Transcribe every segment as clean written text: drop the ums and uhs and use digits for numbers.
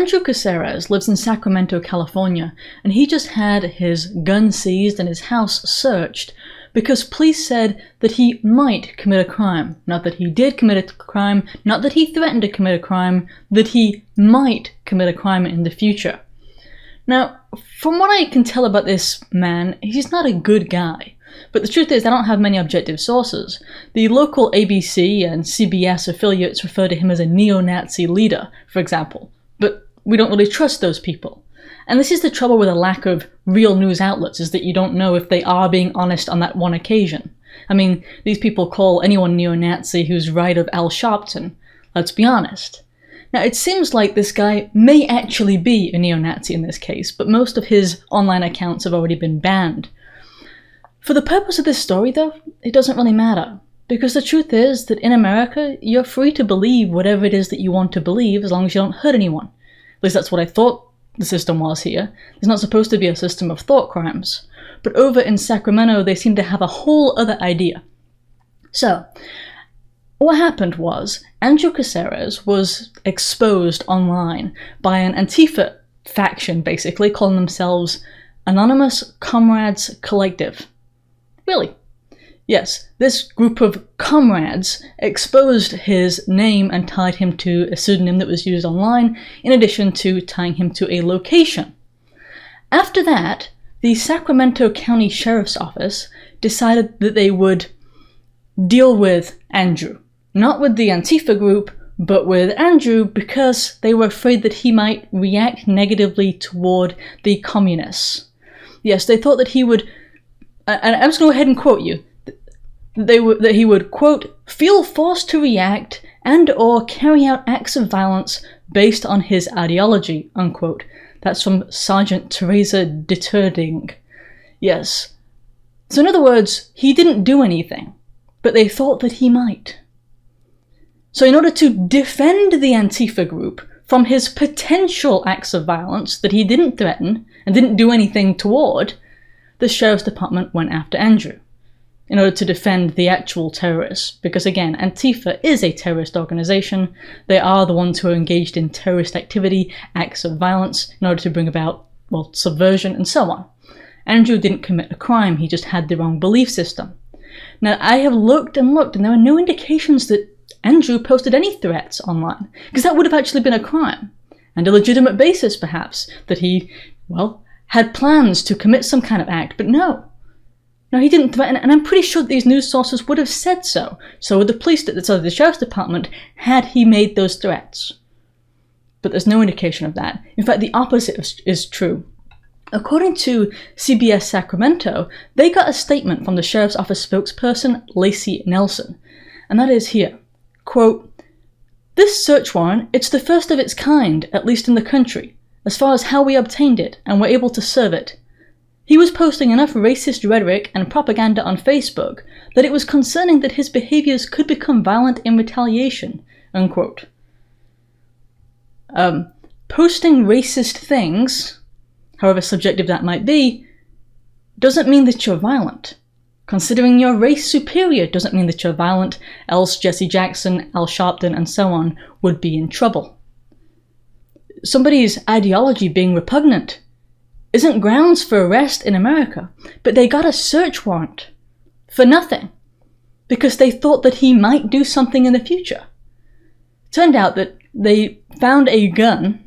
Andrew Caceres lives in Sacramento, California, and he just had his gun seized and his house searched because police said that he might commit a crime. Not that he did commit a crime, not that he threatened to commit a crime, that he might commit a crime in the future. Now, from what I can tell about this man, he's not a good guy. But the truth is, I don't have many objective sources. The local ABC and CBS affiliates refer to him as a neo-Nazi leader, for example. But we don't really trust those people. And this is the trouble with a lack of real news outlets, is that you don't know if they are being honest on that one occasion. I mean, these people call anyone neo-Nazi who's right of Al Sharpton. Let's be honest. Now, it seems like this guy may actually be a neo-Nazi in this case, but most of his online accounts have already been banned. For the purpose of this story, though, it doesn't really matter. Because the truth is that in America, you're free to believe whatever it is that you want to believe as long as you don't hurt anyone. At least that's what I thought the system was here. There's not supposed to be a system of thought crimes. But over in Sacramento, they seem to have a whole other idea. So, what happened was, Andrew Caceres was exposed online by an Antifa faction, basically, calling themselves Anonymous Comrades Collective. Really? Yes, this group of comrades exposed his name and tied him to a pseudonym that was used online, in addition to tying him to a location. After that, the Sacramento County Sheriff's Office decided that they would deal with Andrew. Not with the Antifa group, but with Andrew, because they were afraid that he might react negatively toward the communists. Yes, they thought that he would, and I'm just going to go ahead and quote you, that he would, quote, feel forced to react and or carry out acts of violence based on his ideology, unquote. That's from Sergeant Teresa Deterding. Yes. So in other words, he didn't do anything, but they thought that he might. So in order to defend the Antifa group from his potential acts of violence that he didn't threaten and didn't do anything toward, the Sheriff's Department went after Andrew in order to defend the actual terrorists. Because again, Antifa is a terrorist organization. They are the ones who are engaged in terrorist activity, acts of violence, in order to bring about, well, subversion and so on. Andrew didn't commit a crime, he just had the wrong belief system. Now, I have looked and looked, and there are no indications that Andrew posted any threats online, because that would have actually been a crime, and a legitimate basis, perhaps, that he, well, had plans to commit some kind of act, but no. No, he didn't threaten, and I'm pretty sure that these news sources would have said so. So would the Sheriff's Department, had he made those threats. But there's no indication of that. In fact, the opposite is true. According to CBS Sacramento, they got a statement from the Sheriff's Office spokesperson, Lacey Nelson, and that is here, quote, "This search warrant, it's the first of its kind, at least in the country, as far as how we obtained it and were able to serve it. He was posting enough racist rhetoric and propaganda on Facebook that it was concerning that his behaviors could become violent in retaliation," unquote. Posting racist things, however subjective that might be, doesn't mean that you're violent. Considering your race superior doesn't mean that you're violent, else Jesse Jackson, Al Sharpton, and so on would be in trouble. Somebody's ideology being repugnant isn't grounds for arrest in America, but they got a search warrant for nothing because they thought that he might do something in the future. Turned out that they found a gun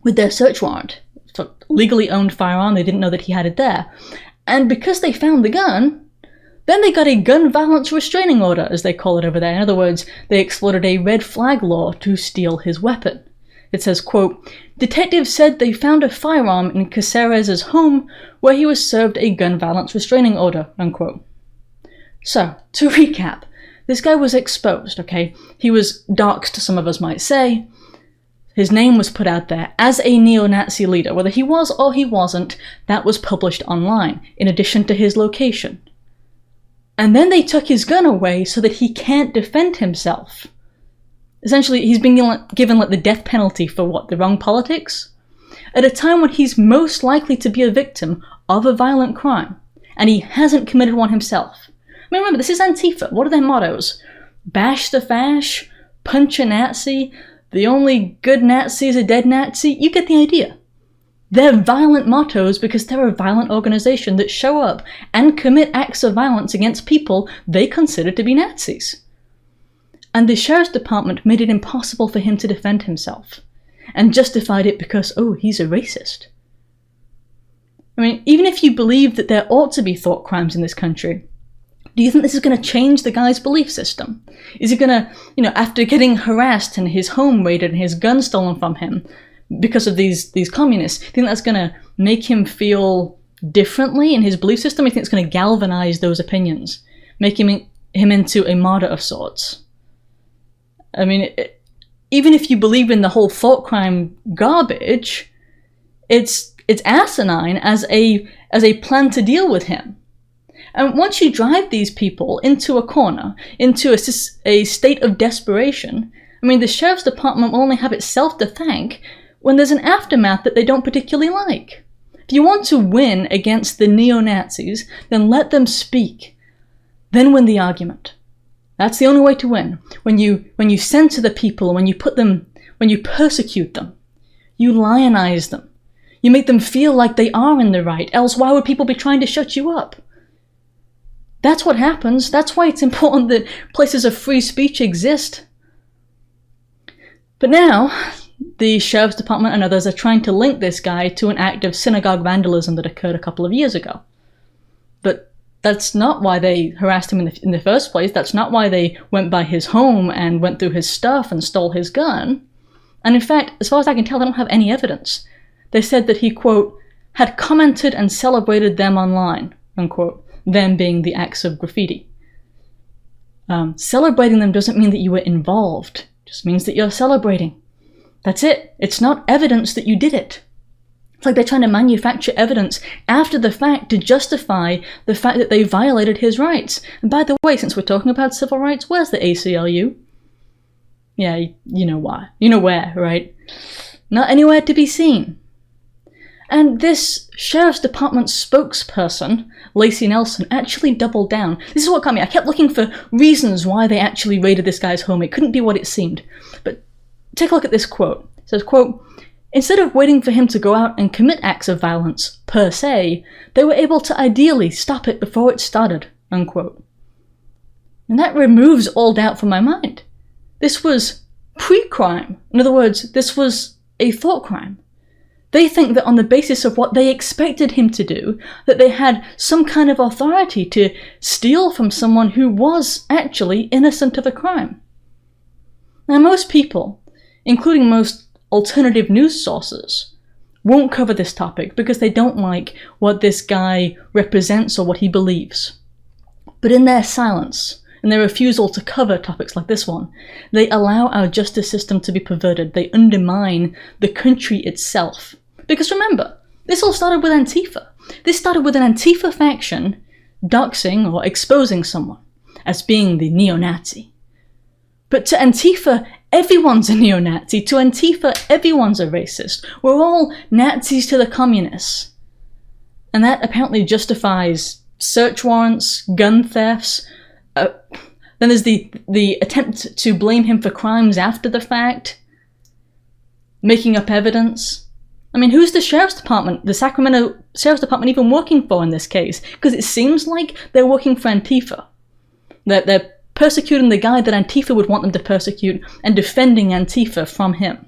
with their search warrant. It's a legally owned firearm, they didn't know that he had it there. And because they found the gun, then they got a gun violence restraining order, as they call it over there. In other words, they exploited a red flag law to steal his weapon. It says, quote, "Detectives said they found a firearm in Caceres' home where he was served a gun violence restraining order," unquote. So, to recap, this guy was exposed, okay? He was doxxed, some of us might say. His name was put out there as a neo-Nazi leader. Whether he was or he wasn't, that was published online, in addition to his location. And then they took his gun away so that he can't defend himself. Essentially, he's been given like the death penalty for what, the wrong politics? At a time when he's most likely to be a victim of a violent crime, and he hasn't committed one himself. I mean, remember, this is Antifa. What are their mottos? Bash the fash, punch a Nazi, the only good Nazi is a dead Nazi, you get the idea. They're violent mottos because they're a violent organization that show up and commit acts of violence against people they consider to be Nazis. And the sheriff's department made it impossible for him to defend himself, and justified it because, oh, he's a racist. I mean, even if you believe that there ought to be thought crimes in this country, do you think this is going to change the guy's belief system? Is he going to, after getting harassed and his home raided and his gun stolen from him because of these communists, do you think that's going to make him feel differently in his belief system? Or do you think it's going to galvanize those opinions, make him into a martyr of sorts? I mean, even if you believe in the whole thought crime garbage, it's asinine as a plan to deal with him. And once you drive these people into a corner, into a state of desperation, I mean, the sheriff's department will only have itself to thank when there's an aftermath that they don't particularly like. If you want to win against the neo-Nazis, then let them speak. Then win the argument. That's the only way to win. When you censor the people, when you persecute them, you lionize them. You make them feel like they are in the right, else why would people be trying to shut you up? That's what happens. That's why it's important that places of free speech exist. But now, the sheriff's department and others are trying to link this guy to an act of synagogue vandalism that occurred a couple of years ago. But that's not why they harassed him in the first place. That's not why they went by his home and went through his stuff and stole his gun. And in fact, as far as I can tell, they don't have any evidence. They said that he, quote, had commented and celebrated them online, unquote, them being the acts of graffiti. Celebrating them doesn't mean that you were involved. It just means that you're celebrating. That's it. It's not evidence that you did it. It's like they're trying to manufacture evidence after the fact to justify the fact that they violated his rights. And by the way, since we're talking about civil rights, where's the ACLU? Yeah, you know why. You know where, right? Not anywhere to be seen. And this sheriff's department spokesperson, Lacey Nelson, actually doubled down. This is what got me. I kept looking for reasons why they actually raided this guy's home. It couldn't be what it seemed. But take a look at this quote. It says, quote, "Instead of waiting for him to go out and commit acts of violence, per se, they were able to ideally stop it before it started," unquote. And that removes all doubt from my mind. This was pre-crime. In other words, this was a thought crime. They think that on the basis of what they expected him to do, that they had some kind of authority to steal from someone who was actually innocent of a crime. Now, most people, including most alternative news sources, won't cover this topic because they don't like what this guy represents or what he believes. But in their silence, and their refusal to cover topics like this one, they allow our justice system to be perverted. They undermine the country itself. Because remember, this all started with Antifa. This started with an Antifa faction doxing or exposing someone as being the neo-Nazi. But to Antifa, everyone's a neo-Nazi. To Antifa, everyone's a racist. We're all Nazis to the communists. And that apparently justifies search warrants, gun thefts. Then there's the attempt to blame him for crimes after the fact, making up evidence. I mean, who's the sheriff's department, the Sacramento Sheriff's Department even working for in this case? Because it seems like they're working for Antifa. They're persecuting the guy that Antifa would want them to persecute and defending Antifa from him.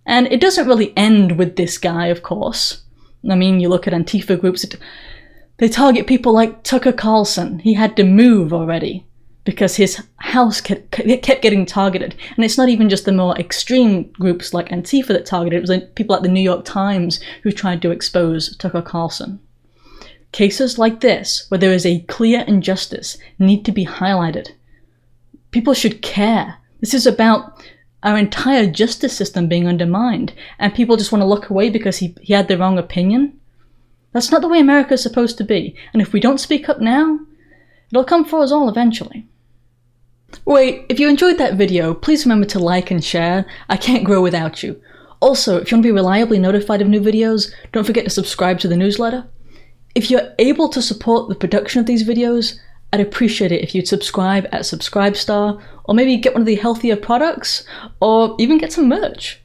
And it doesn't really end with this guy, of course. I mean, you look at Antifa groups, they target people like Tucker Carlson. He had to move already because his house kept getting targeted. And it's not even just the more extreme groups like Antifa that targeted. It was like people like the New York Times who tried to expose Tucker Carlson. Cases like this, where there is a clear injustice, need to be highlighted. People should care. This is about our entire justice system being undermined, and people just want to look away because he had the wrong opinion. That's not the way America is supposed to be, and if we don't speak up now, it'll come for us all eventually. Wait, if you enjoyed that video, please remember to like and share. I can't grow without you. Also, if you want to be reliably notified of new videos, don't forget to subscribe to the newsletter. If you're able to support the production of these videos, I'd appreciate it if you'd subscribe at Subscribestar, or maybe get one of the healthier products, or even get some merch.